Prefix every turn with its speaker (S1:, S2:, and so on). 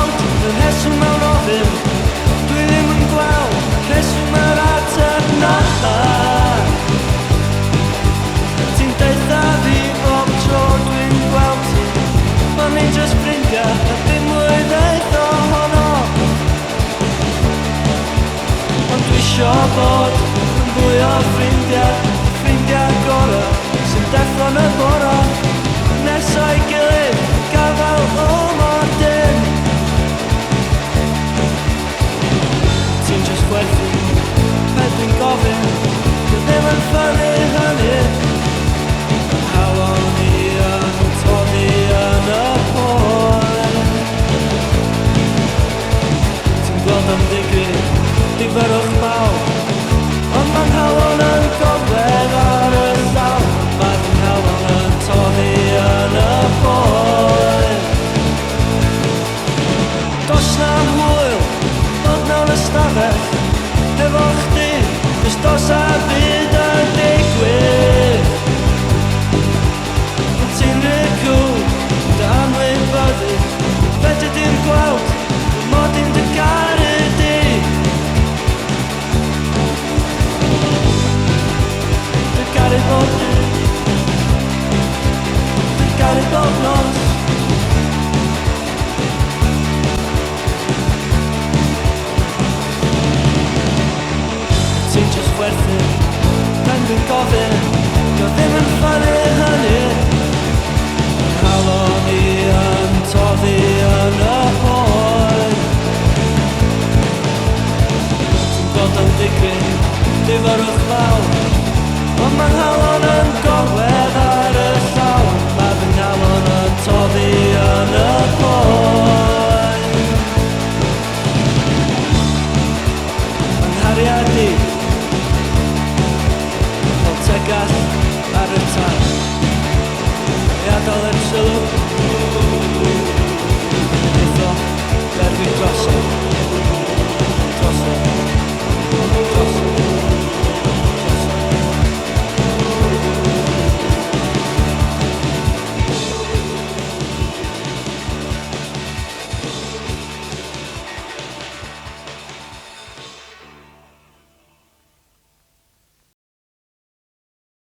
S1: gweld y rheswm mewn ofyn. Dwi ddim yn gweld rheswm yr ateb na. Ti'n deitha fi bob tro dwi'n gweld ti, ma' ni'n jyst ffrindia a dim mwy ddeud ohono. Ond dwi isio bod yn fwy o ffrindia gora sy'n deffro'n y bora nesa i gilydd gafal o modyn. Ti'n jyst gwerthu pe dwi'n gofyn, dwi ddim yn ffynnu hynny. Hawon i yn toddi yn y poen. Ti'n gweld am digwydd niferwch mawr, ond ma'n hawon yn gogledd ar y llaw. Ma'n hawon yn toddi yn y poen. Does na hwyl bod mewn ystafell efo chdi, cos does a byd yn digwydd. Ond ti'n ricw dy anwybyddu, fedri di'n gweld mod i'n dy garu di. Dy garu bob dydd, dy garu bob nos. Ti'n jyst werthu pan dwi'n gofyn, dio ddim yn ffynnu hynny. Hawon i yn toddi yn y poen. Ti'n gweld am digwydd niferwch mawr, ond ma'n hawon yn gogledd ar y llaw. Ma' fy'n hawon yn toddi yn y poen. Ma'n hariadu fel Tegell Ar Y Tan, i adael yr sylw